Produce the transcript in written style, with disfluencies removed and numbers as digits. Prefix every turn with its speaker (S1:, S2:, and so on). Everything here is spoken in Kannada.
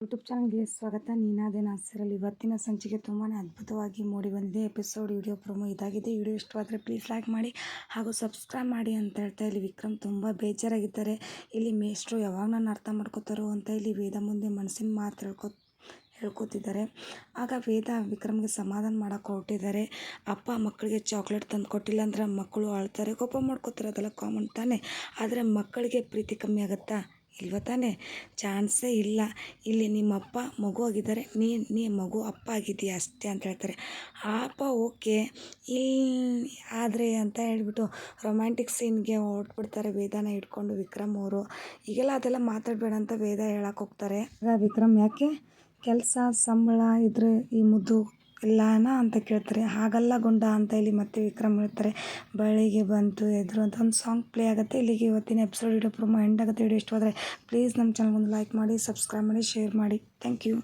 S1: ಯೂಟ್ಯೂಬ್ ಚಾನಲ್ಗೆ ಸ್ವಾಗತ. ನೀನಾದೆ ನಾಸಿರಲ್. ಇವತ್ತಿನ ಸಂಚಿಕೆ ತುಂಬಾ ಅದ್ಭುತವಾಗಿ ಮೂಡಿ ಬಂದಿದೆ. ಎಪಿಸೋಡ್ ವಿಡಿಯೋ ಪ್ರೊಮೋ ಇದಾಗಿದೆ. ವಿಡಿಯೋ ಇಷ್ಟವಾದರೆ ಪ್ಲೀಸ್ ಲೈಕ್ ಮಾಡಿ ಹಾಗೂ ಸಬ್ಸ್ಕ್ರೈಬ್ ಮಾಡಿ ಅಂತ ಹೇಳ್ತಾ ಇಲ್ಲಿ ವಿಕ್ರಮ್ ತುಂಬ ಬೇಜಾರಾಗಿದ್ದಾರೆ. ಇಲ್ಲಿ ಮೇಷ್ಟ್ರು ಯಾವಾಗ ನಾನು ಅರ್ಥ ಮಾಡ್ಕೋತಾರೋ ಅಂತ ಇಲ್ಲಿ ವೇದ ಮುಂದೆ ಮನಸ್ಸಿನ ಮಾತು ಹೇಳ್ಕೊತಿದ್ದಾರೆ. ಆಗ ವೇದ ವಿಕ್ರಮ್ಗೆ ಸಮಾಧಾನ ಮಾಡೋಕೆ ಹೊರಟಿದ್ದಾರೆ. ಅಪ್ಪ ಮಕ್ಕಳಿಗೆ ಚಾಕ್ಲೇಟ್ ತಂದು ಕೊಟ್ಟಿಲ್ಲ ಅಂದ್ರೆ ಮಕ್ಕಳು ಅಳ್ತಾರೆ, ಕೋಪ ಮಾಡ್ಕೋತಾರೆ, ಅದೆಲ್ಲ ಕಾಮನ್ ತಾನೇ. ಆದರೆ ಮಕ್ಕಳಿಗೆ ಪ್ರೀತಿ ಕಮ್ಮಿ ಆಗುತ್ತಾ? ಇಲ್ವ ತಾನೇ, ಚಾನ್ಸೇ ಇಲ್ಲ. ಇಲ್ಲಿ ನಿಮ್ಮಪ್ಪ ಮಗು ಆಗಿದ್ದಾರೆ, ನೀ ಮಗು ಅಪ್ಪ ಆಗಿದ್ದೀಯ ಅಷ್ಟೇ ಅಂತ ಹೇಳ್ತಾರೆ. ಅಪ್ಪ ಓಕೆ ಆದರೆ ಅಂತ ಹೇಳ್ಬಿಟ್ಟು ರೊಮ್ಯಾಂಟಿಕ್ ಸೀನ್ಗೆ ಹೊರಟ್ಬಿಡ್ತಾರೆ ವೇದನ ಇಟ್ಕೊಂಡು ವಿಕ್ರಮ್ ಅವರು. ಈಗೆಲ್ಲ ಅದೆಲ್ಲ ಮಾತಾಡಬೇಡ ಅಂತ ವೇದ ಹೇಳಕ್ಕೆ ಹೋಗ್ತಾರೆ. ವಿಕ್ರಮ್ ಯಾಕೆ ಕೆಲಸ ಸಂಬಳ ಇದ್ರೆ ಈ ಮುದ್ದು ಇಲ್ಲನಾ ಅಂತ ಕೇಳ್ತಾರೆ. ಹಾಗಲ್ಲ ಗುಂಡ ಅಂತ ಇಲ್ಲಿ ಮತ್ತೆ ವಿಕ್ರಮ್ ಹೇಳ್ತಾರೆ. ಬೆಳಿಗ್ಗೆ ಬಂತು ಎದ್ರು ಅಂತ ಒಂದು ಸಾಂಗ್ ಪ್ಲೇ ಆಗುತ್ತೆ. ಇಲ್ಲಿಗೆ ಇವತ್ತಿನ ಎಪಿಸೋಡ್ ವಿಡಿಯೋ ಪ್ರೊಮೋ ಎಂಡ್ ಆಗುತ್ತೆ. ವಿಡಿಯೋ ಇಷ್ಟವಾದರೆ ಪ್ಲೀಸ್ ನಮ್ಮ ಚಾನಲ್ಗೊಂದು ಲೈಕ್ ಮಾಡಿ, ಸಬ್ಸ್ಕ್ರೈಬ್ ಮಾಡಿ, ಶೇರ್ ಮಾಡಿ. Thank you.